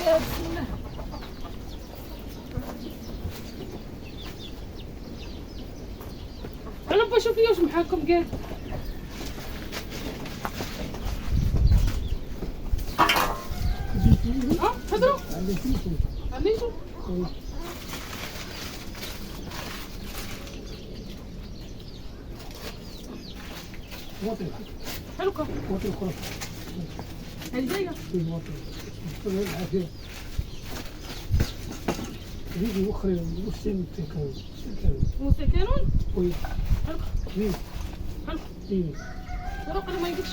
يا بسم الله. انا بشوف لي واش معاكم كاع. هضروا عندي حلوكم هذه جايه يجي وخري وسين تكون وسكنون وي حلوكم وي حلوكم وي روح ما يقدش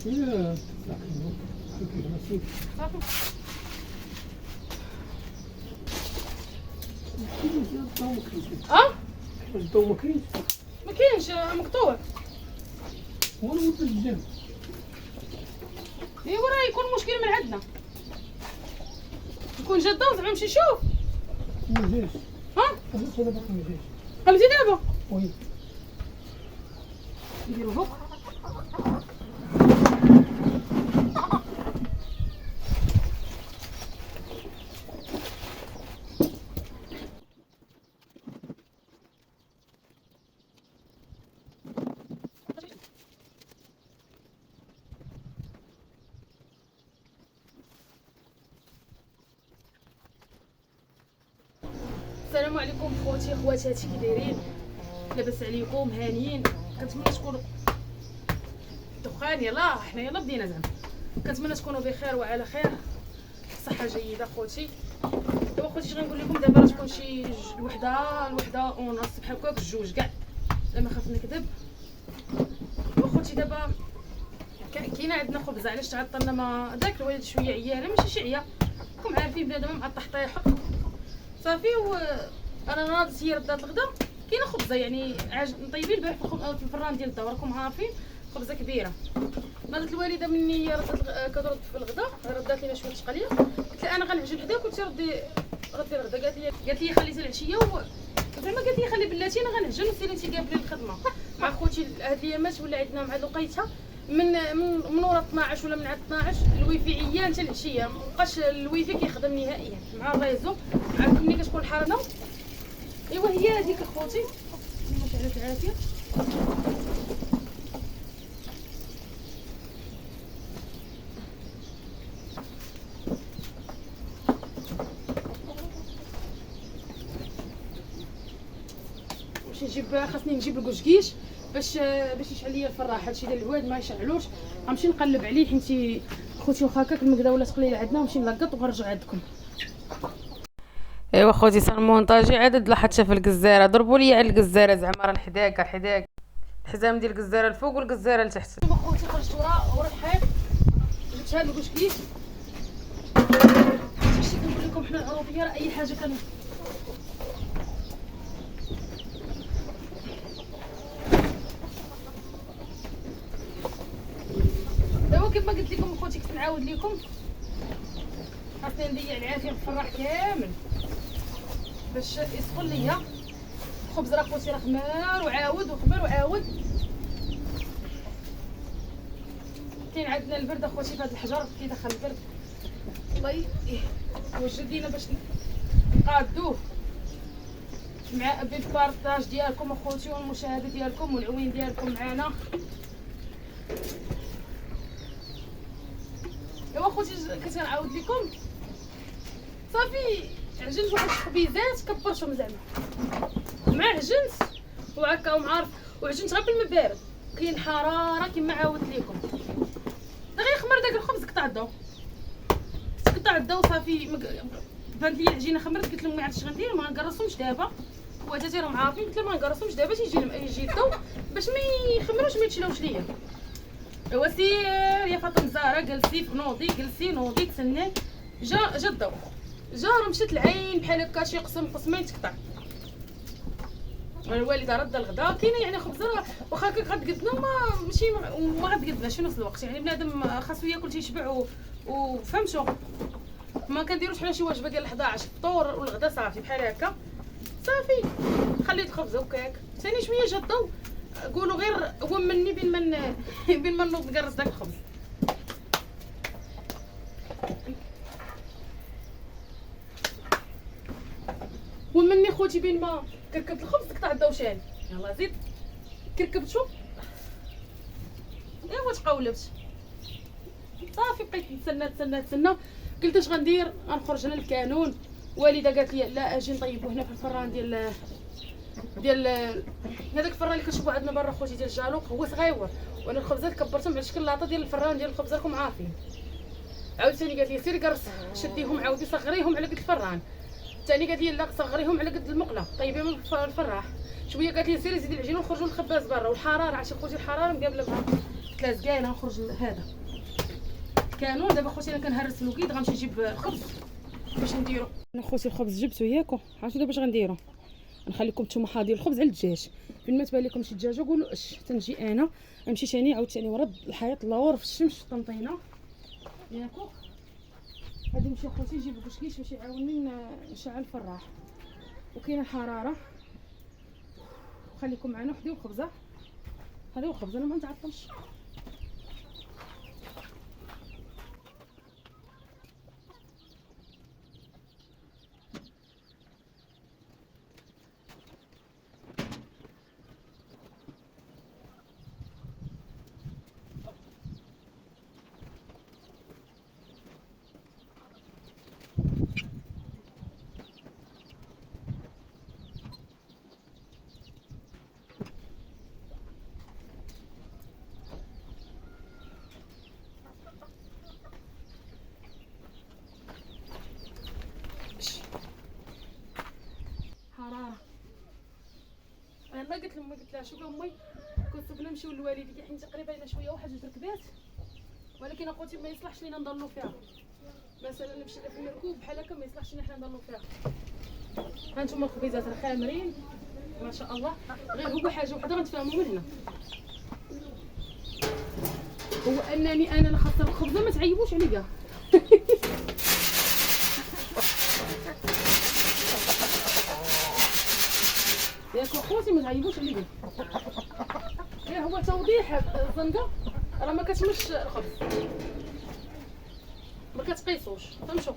يا لكن صافي صافي. الضو ما كاينش ما كاينش مقطوع. وانا ولد الجام ايوا راه يكون مشكل من عندنا، يكون جا الضو زعما نمشي نشوف. ما جاش ها هذا باقي ما جاش خليتي دابا وي نديرو هوك. السلام عليكم خوتي خواتاتي، كي دايرين؟ لاباس عليكم؟ هانيين؟ كنتمنى تكونوا دخان. يلا حنا يلا بدينا زعما. كنتمنى تكونوا بخير وعلى خير، صحه جيده خوتي. ايوا خوتي اش غنقول لكم دابا، راه تكون شي الوحده ونص بحال هكاك الجوج كاع، لا ما خاف نكذب. ايوا خوتي دابا كاينه عندنا خبزه، علاش تعطلنا؟ ما داك الوالد شويه عيانه، ماشي شي عيا، راكم عارفين بنادم مع الطحطيح صافي. انا ناضت هي ردات الغدا، كاينه خبزه يعني طيبين البارح في الفران ديال الدار، راكم عارفين خبزه كبيره. ناضت الوالده مني كترد في الغدا، ردات لينا شويه تقليه، قلت لها انا غنعجن حداك وانت ردي الغدا. قالت لي خليتي العشيه زعما قالت لي خلي بلاتي انا غنعجن وسيري انت قابلي الخدمه. مع خوتي هاد الايامات ولا عندنا مع لقيتها من ورا 12 ولا من عند 12 الويفي عيان حتى العشيه، مابقاش الويفي كيخدم نهائيا مع الريزو. عارفين ملي كتكون الحراره. ايوا هي هذيك اخوتي، اللهم صل على العافيه. واش نجيب؟ خاصني نجيب الكشكيش باش يشعل ليا الفراح. هادشي ديال العواد ما يشعلوش، غنمشي نقلب عليه حيت خوتي واخا هكاك المقدا ولا قليله عندنا، ونمشي نلقط وغنرجع عندكم. ايوا خوتي سنمونطاجي عدد لحتى في الكزاره. ضربوا لي على الكزاره زعما راه الحداك الحزام ديال الكزاره الفوق والكزاره لتحت. خوتي خرجت ورا الحيط، جبت هاد الكشكيش. شتي كنقول لكم حنا العروبيه راه اي حاجه دابا كيف ما قلت لكم خوتي، كنت نعاود لكم خاصني نضيع العافيه بالفراح كامل باش يسخن ليا الخبز. راه خوتي راه خمار وعاود وخمر وعاود. كاين عندنا البرد اخوتي في هذا الحجر كيدخل البرد. الله يوجد لينا باش نقادوه مع بالبارطاج ديالكم اخوتي والمشاهده ديالكم والعوين ديالكم معنا. ايوا خوتي كنت غنعاود لكم صافي. عجنت واحد الخبيزات كبرتهم زعما مع عجنت وهكا ومعارف، وعجنت غير بالماء بارد. كاين حراره كما عاودت لكم، دغيا خمر داك الخبز قطع الضو صافي. بانت لي العجينه خمرت، قلت لهم ما عرفتش غندير، ما نقرصهمش دابا. وجاتي راهم عارفين، قلت لهم ما نقرصهمش دابا يجي الضو باش ما يخمروش ما يتشلاوش ليا. ايوا سير يا فاطمه زهره، جلسي جلسي نوضي تسناي. جا الضو، راه مشات العين بحال هكا شي قسمين تقطع. الوالده رد الغدا، كاينه يعني خبزه واخا هكاك غتقدنا ماشي ما غتقدناش في نفس الوقت. يعني بنادم خاصو ياكل تيشبع وفهمتوا. ما كنديروش حنا شي وجبه ديال 11 الفطور والغدا صافي بحال هكا صافي. خليت الخبز هكاك ثاني شويه جا الضو، قولوا غير هو مني بين ما نوض نقرص داك الخبز. اخوتي بين ما كركبت الخبز تقطع الدوشان. يلا زيد كركبت شوف ايوا تقولبت صافي. بقيت نتسنى قلت اش غندير؟ غنخرج انا للكانون. والده قالت لي لا اجي نطيبو هنا في الفران ديال هذاك الفران اللي كنشوفو عندنا برا خوتي ديال الجالوق، هو صغيور وانا الخبزات كبرتهم على شكل لاطه ديال الفران ديال الخبز راكم عارفين. عاوتاني قالت لي سيري قرص شديهم عاودي صغريهم على قد الفران. ثاني قالت لي لا صغريهم على قد المقله طيبيهم الفراح. شويه قالت لي سيري زيدي العجين ونخرجوا للخباز برا. والحراره عرفتي خوتي الحراره مقابله مع 3 دقايق غنخرج هذا كانون. دابا خوتي انا كنهرس الوكيد غنمشي نجيب الخبز باش نديرو. انا خوتي الخبز جبتو ياكو. عرفتوا دابا اش غنديرو؟ نخليكم نتوما حاضرين الخبز على الدجاج. فين ما تبان لكم شي دجاجه قولوا اش. تنجي انا نمشي ثاني عاوتاني ورا الحيط اللور في الشمس طنطينه ياكو. غادي نمشي خوتي نجيب الكشكيش باش يعاونني نشعل الفراح. وكاينه الحراره. خليكم معنا وحديو الخبزه. خليو الخبز انا ما نتعطلش. حراره. انا قلت لامي قلت لها شوفي امي كنت بغينا نمشيو للوالديه حيت تقريبا لنا شويه واحد جوج ركبات، ولكن اخوتي ما يصلحش لينا نضلوا فيها. مثلا نمشي في المركوب بحال هكا ما يصلحش لينا حنا نضلوا فيها. ها انتم الخبيزات راه خامرين ما شاء الله. غير هو حاجه وحده غنتفاهموا من هنا، هو انني انا خاصه الخبزه ما تعيبوش عليا. ياك اخوتي ما تعيبوش عليا. غير هو توضيح الزنقه راه ما كتمش الخبز ما كتقيسوش فهمتوا.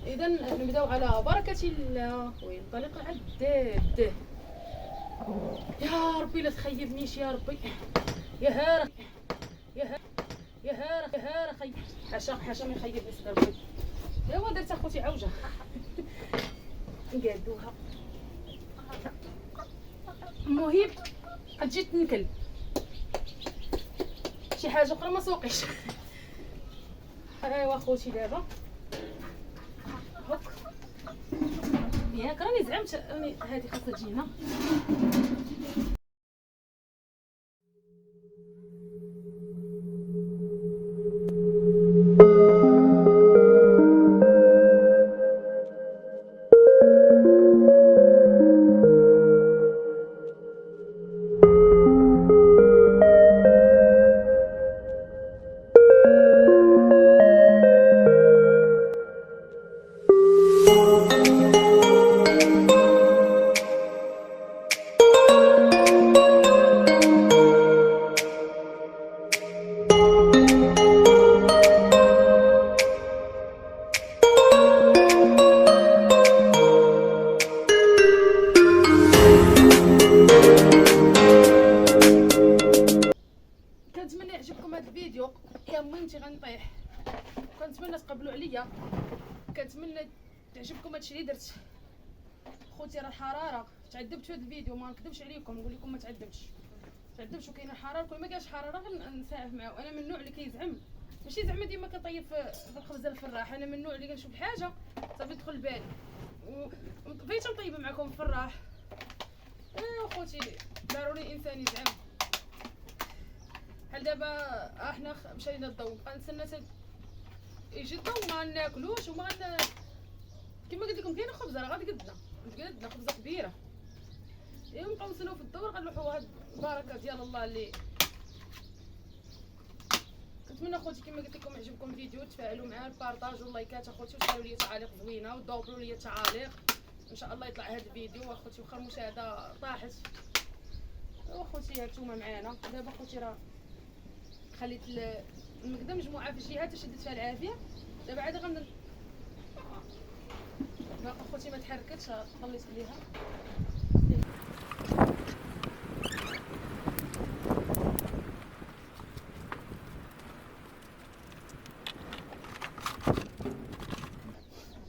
اذا نبداو على بركه الله وينطلق العداد. يا ربي لا تخيبنيش يا ربي. يا هاره يا هاره خي حاشا ما يخيبني سيدي ربي. ايوا درت اخوتي عوجه نقادوها. المهم تجي تنكل شي حاجه اخرى ما سوقيش. ايوا اخوتي دابا هك ياك راني زعمت راني هذه خاصها تجي هنا. كنتمنى يعجبكم هذا الفيديو. يا ميمتي غنطيح. كنتمنى تقبلوا عليا. كنتمنى تعجبكم هادشي اللي درت. خوتي راه الحراره تعذبت في هذا الفيديو ما نكذبش عليكم نقول لكم ما تعذبتش وكاينه الحراره. كل ما قالش حراره غير نساعف معاه. انا من النوع اللي كيزعم ماشي زعما ديما كنطيب في الخبز الفراح. انا من النوع اللي كنشوف حاجه صافي تدخل لبالي بغيت نطيب معكم الفراح. ايوا خوتي ضروري الانسان يزعم. بحال دابا احنا مشينا للضو غنتسنى يجي الضو ما ناكلوش وما كما قلت لكم كاينه خبزه راه غادي قدنا خبزه كبيره. ايوا نبقاو نسناو في الدور غنلوحوا هاد البركه ديال الله اللي كنتمنى اخوتي كما قلت لكم يعجبكم الفيديو تفاعلوا معاه بارطاجوا اللايكات اخوتي وسالوا لي تعاليق زوينه وضربوا لي التعاليق ان شاء الله يطلع هذا الفيديو اخوتي. واخا المشاهده طاحت اخوتي هانتوما معانا دابا اخوتي راه خليت المقده مجموعه في الجهات شدت فيها العافيه. دابا عاد اخوتي ما تحركتش، خليت عليها.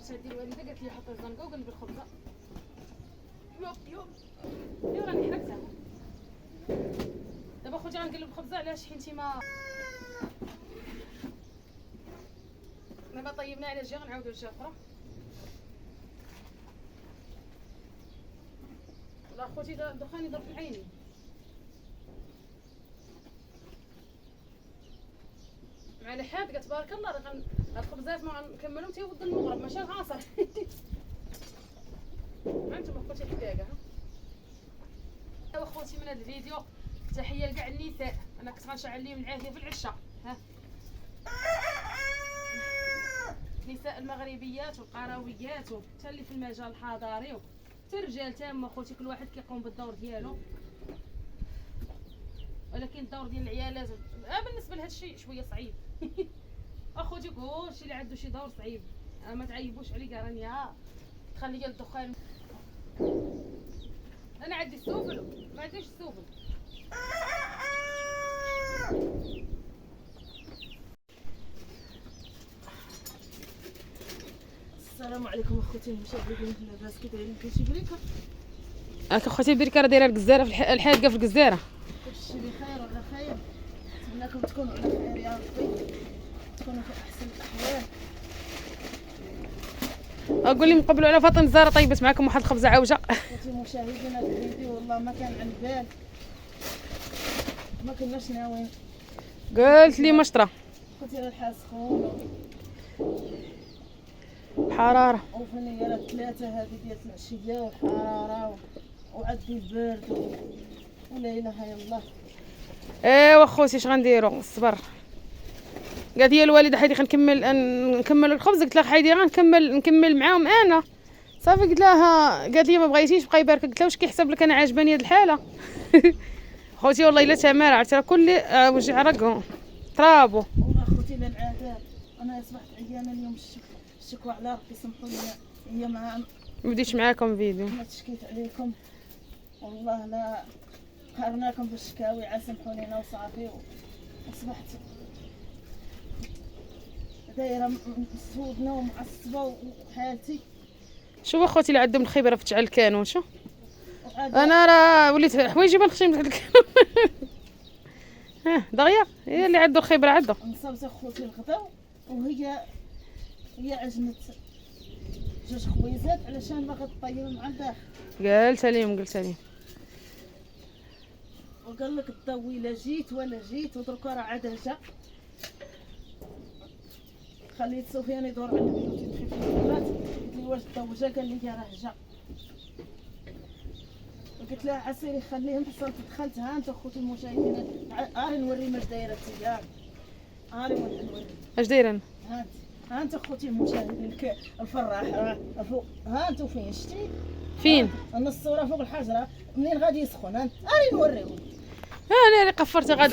هذه الوالده قالت لي حط الزنقه وقلب الخبزه. يوب راني حركتها. دابا اخوتي غنقلب الخبزه، علاش حيت ما دابا طيبنا على الجهه غنعاودو الجهه اخرى. والله اخوتي الدخان يضرب في العينين. مع الحاد قالت تبارك الله راه هاد الخبزات ما غنكملهم حتى يوض المغرب ماشي العصر. هانتوما اخوتي الحداقه. ايوا اخوتي من هذا الفيديو تحيه لكاع النساء، انا كنت غنشعل ليهم العافيه في العشاء. ها النساء المغربيات والقرويات حتى اللي في المجال الحضاري حتى الرجال تما اخوتي، كل واحد كيقوم بالدور ديالو، ولكن الدور ديال العيال لازم بالنسبه لهذا الشيء شويه صعيب. اخوتي كلشي اللي عنده شي دور صعيب ما تعيبوش علي كاع راني تخلي الدخان. انا عندي السوفل ما عنديش السوفل. السلام عليكم اخوتي المشاهدين، لاباس كي دايرين؟ كلشي بريكه؟ اخوتي البركه راه دايره الجزيره في الحادقه في الجزيره. كلشي بخير وعلى خير، نتمنىكم تكونوا على خير يا ربي، تكونوا في احسن الاحوال. اقول لي مقبلوا على فاطمه الزهراء طيبت معكم واحد الخبزه عوجه. اخوتي المشاهدين، هذا الفيديو والله ما كان على البال، ما كناش ناويين. قلت لي مشطره اخوتي راه الحال سخون حراره وفنيه، راه 3 هذه ديال العشيه وحراره وعندي البرد ولا اله الا الله. ايوا اخوتي اش غنديروا؟ الصبر. قالت لي الوالده حيدي نكمل الخبز، قلت لها حيدي نكمل معاهم انا صافي. قلت لها قالت لي ما بغيتيش بقى يبارك. قلت لها واش كيحسب لك انا عاجباني هاد الحاله؟ خوتي والله الا تماره عرفتي راه كل وجع راه ترابو. والله اخوتي للعذاب، انا اصبحت عيانه اليوم. الشكوى على ربي، سمحوا لي هي ما بديتش معاكم فيديو. ما تشكيت عليكم، والله لا قهرناكم بالشكاوي، سمحوا لينا وصافي. اصبحت دايره مسودنا ومعصبه وحالتي. شوف اخوتي اللي عندهم الخبره في تشعل الكانون، شوف انا راه وليت حوايجي ما نخشيش لهاد الكانون. ها دغيا هي اللي عنده الخبره عنده. نصبت اخوتي الغدا وهي عجنت 2 خويزات علشان باغا تطيب مع الداخل. قلت لهم وقال لك الضوي لا جيت ولا جيت، ودركا راه عاد هجا. خليت سفيان يدور على البيوت يدخل في البيوت، قلت لي واش الضو جا؟ قال لي راه جا. قلت لها عسيري خليهم. حصلت دخلت. ها انت اخوتي المشاهدين، اري نوري واش دايره التيار، اري نوري اش دايره. ها انت اخوتي المشاهدين، الفراح فوق. ها انتو فين شتي؟ فين؟ الصوره فوق الحجره منين غادي يسخن. اري نوريهم. انا اللي قفرت غاد.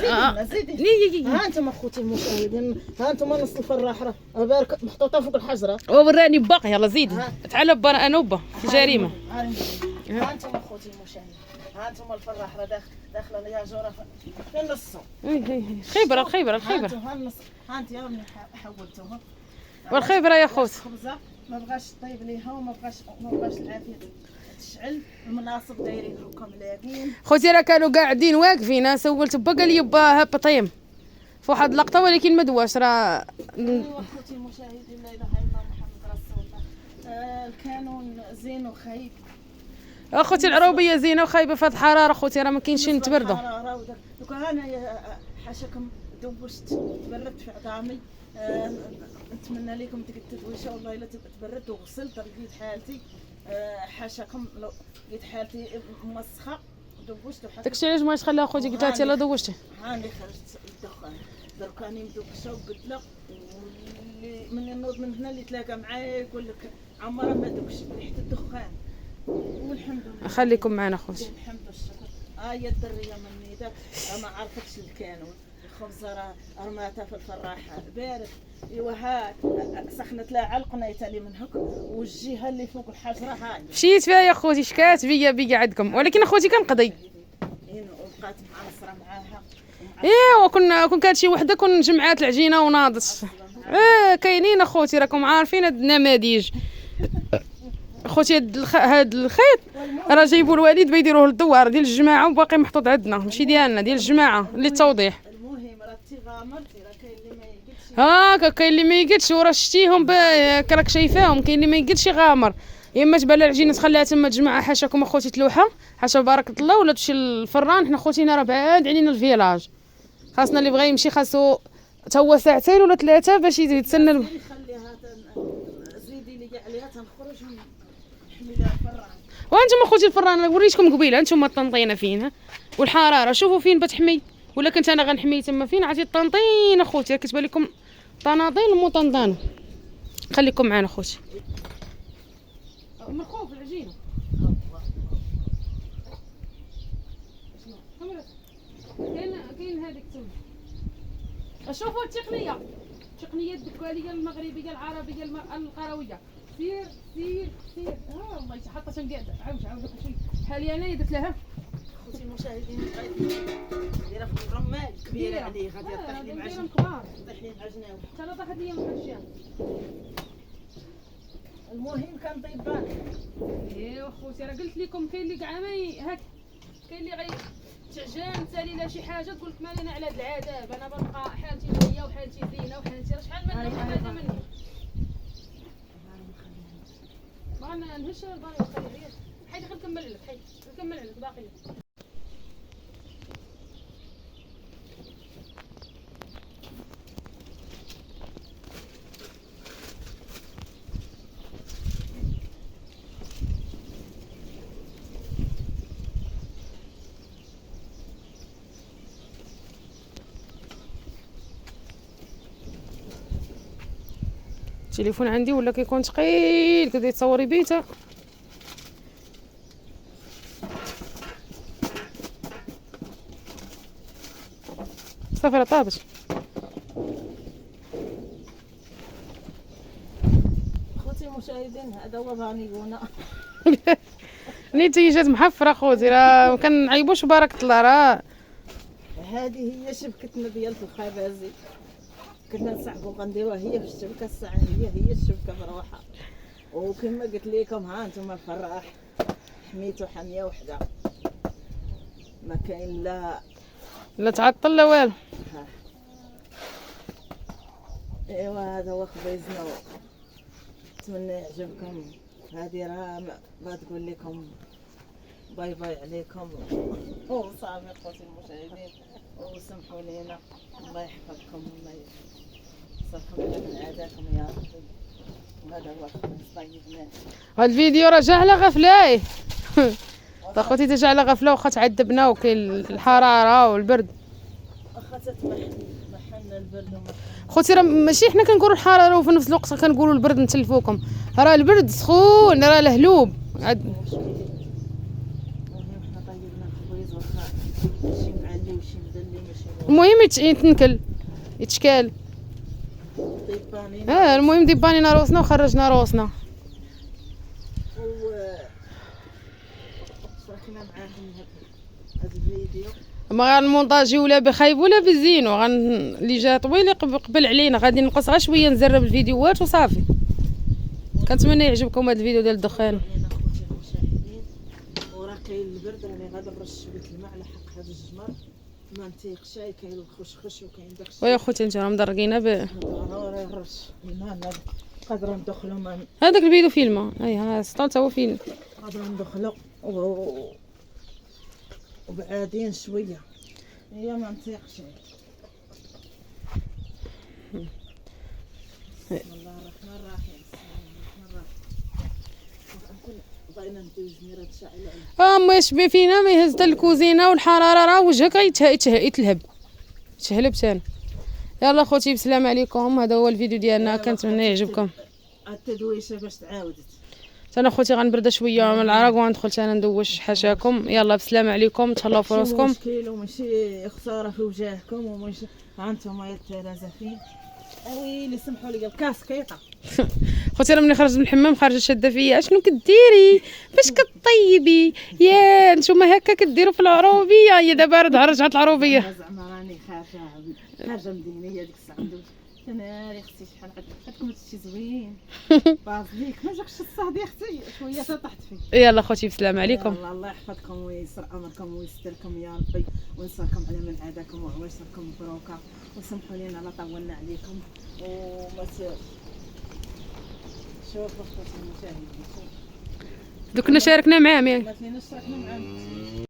زيدي. ها انتم اخوتي المشاهدين، ها انتم نص الفراح راه بارك محطوطه فوق الحجره. وراني باقي. يلا زيدي تعال با انا با في جريمه. ها انتم اخوتي المشاهدين، ها انتم الفراح راه داخله يا جوره في النص. الخبره ها النص. ها انت يا ابني حولتوها والخبره يا خوت. خبزه ما بغاش طيب ليها وما بغاش العافيه تشعل. المناصب دايرين هكا ملاكين. خوتي راه كانوا قاعدين واقفين. انا سولت با قال لي با هبط طيم في واحد اللقطه، ولكن ما دواش راه. ايوا اخوتي المشاهدين، لا اله الا الله محمد رسول الله. الكانون زين وخايب. اخوتي العروبيه زينه وخايبه في هاد الحراره. خوتي راه ما كاينش نتبردوا. دوكا انا حاشاكم دوشت تبردت في عظامي. نتمنى لكم تدويشه، والله الا تبردت وغسلت لقيت حالتي. حاشاكم لو لقيت حالتي مسخه دوشت وحتى داكشي علاش ما خليها خوتي. قلت لها انت لا دوشتي. هاني خرجت الدخان درك راني مدوشه وبدله. واللي من النوض من هنا اللي تلاقى معايا يقول لك عمرها ما دوكش ريحه الدخان. والحمد لله. خليكم معنا خوتي. الحمد والشكر. هي الدريه من نيدك ما عرفتش الكانون، الخبز راه رماتها في الفراح بارد. ايوا هاك سخنت لها علقنا يتالي من هك، والجهه اللي فوق الحجره هاي مشيت فيها يا خوتي، شكات بيا عندكم، ولكن اخوتي كنقضي. وبقات معصره معاها. ايوا كون كانت شي وحده كون جمعات العجينه وناضت. كاينين اخوتي، راكم عارفين هاد النماذج. اخوتي هاد الخيط راه جايبو الوالد بيديروه للدوار ديال الجماعه وباقي محطوط عندنا، ماشي ديالنا، ديال الجماعه للتوضيح. المهم راه تي غامرتي، راه كاين اللي ما يقدش. هاكا كاين اللي ما يقدش، وراه شتيهم راك شايفاهم، كاين اللي ما يقدش يغامر. يا اما تبان العجينه تخليها تما تجمعها حاشاكم اخوتي تلوحها حاشا بارك الله، ولا تمشي للفران. حنا خوتينا راه بعاد علينا الفيلاج، خاصنا اللي بغى يمشي خاصو تا هو ساعتين ولا 3 باش يتسنى. خليها زيدي لي كاع عليها تنخرج نحملها الفران. وانتم اخوتي الفران وريتكم قبيله انتم الطنطينه فين والحراره، شوفوا فين بتحمي، ولا كنت انا غنحمي تما فين. عرفتي الطنطين اخوتي كتبان لكم طناطين مطنطانه. خليكم معنا اخوتي. مرخوف العجينه. كاين هذيك تما. شوفوا التقنيه الدكاليه المغربيه العربيه القرويه. سير سير سير. والله حطيتها مقاده. عاود لكم شويه حاليا انا درت لها. خوتي المشاهدين دايره في الرمال كبيره عليه، غادي طيح لي مع عجينه كبار، طيح لي العجناوي. حتى طاحت لي من الشام. المهم كان طيبان. ايوا خوتي راه قلت لكم كاين اللي كاع ما هاك، كاين اللي تعجان تالي لا شي حاجه تقول لك مالي انا على هاد العذاب، انا بنبقى حالتي جايه وحالتي زينه وحالتي راه شحال من هذا مني. بغا نهش الباقي وخليه حيد نكمل لك، حيد نكمل لك باقي. التليفون عندي ولا كيكون ثقيل كتبداي تصوري بيه صافي راه طابت. خوتي المشاهدين هذا هو فانيغونا. نيتي جات محفره خوتي، راه ما كنعيبوش بارك الله. راه هذه هي شبكتنا ديال الخبازي، كنا نصاحبو غنديروها هي في الشبكه الساعه، هي الشبكه مروحه. وكما قلت لكم ها انتم الفراح حميتو حميه وحده، ما كاين لا تعطل لا والو. ايوا هذا هو خبيزنا، نتمنى يعجبكم. هذه راه ما تقول لكم باي باي عليكم وصافي خوتي المشاهدين، وسمحوا لينا. الله يحفظكم والله يصلحكم من عاداتكم يا ربي. وهذا هو الخبز طيبناه. هاد الفيديو راه جا على غفله. اخوتي تا جا على غفله، واخا تعذبنا وكاين الحراره والبرد. واخا تتمحن البرد خوتي راه ماشي حنا كنقولوا الحراره وفي نفس الوقت كنقولوا البرد نتلفوكم، راه البرد سخون، راه لهلوب. المهم حنا طيبنا الخبيز، واخا شي معلي وشي مدلي ماشي المهم يتنكل يتشكال. طيبانين. المهم ديبانينا روسنا وخرجنا روسنا. شاركنا معاهم هذا الفيديو. ما غنمونطاجي ولا بخايب ولا بزينو، اللي جا طويل قبل علينا، غادي نقص غير شويه نزرب الفيديوهات وصافي. كنتمنى يعجبكم هذا الفيديو ديال الدخان. خوتي المشاهدين، وراه كاين البرد، راني غادي نرش شويه الماء على حق هذا الجمر ما نتيقش. كاين الخشخش وكاين داكشي. ويا خوتي انت راه مدرقينا به. راه يرش هنا قادرين ندخلوا هذاك الفيديو فيلم ها سطال تا هو فيلم. قادرين ندخلوا وبعادين شويه، هي ما نتيقش. بسم الله الرحمن الرحيم. بغينا ندوز ميرا تشعل ما فينا ما يهز حتى الكوزينه، والحراره راه وجهك يتلهب تهلبت انا. يلا خوتي بسلام عليكم، هذا هو الفيديو ديالنا، كنتمنى يعجبكم. التدويشه باش تعاودت. انا خوتي غنبرد شويه من العرق وندخل انا ندوش حاشاكم. يلا بسلام عليكم، تهلاو في راسكم. مشكل وماشي خساره في وجهكم، وماشي ها انتم يا التلازفين. ويلي سمحوا لي الكاس كيطا. خوتي راه ملي خرجت من الحمام خارجه شاده فيا. اشنو كديري فاش كطيبي يا نتوما هكا كديروا في العروبيه؟ هي دابا رجعت العروبيه. زعما راني خارجه مدينيه ديك الساعه ندوز. انا اختي شحال عندكم هادشي زوين. بازليك ما جاكش الصهد يا اختي شويه طحت فيه. يلا خوتي بسلام عليكم. الله يحفظكم ويسر امركم ويستركم يا ربي وينصركم على من عاداكم وعواشركم مبروكه وسمحوا لنا لا طولنا عليكم وما شوفوا اخوتي المشاهدين دوك كنا شاركنا معاهم ما تنساوش نشاركنا معاهم.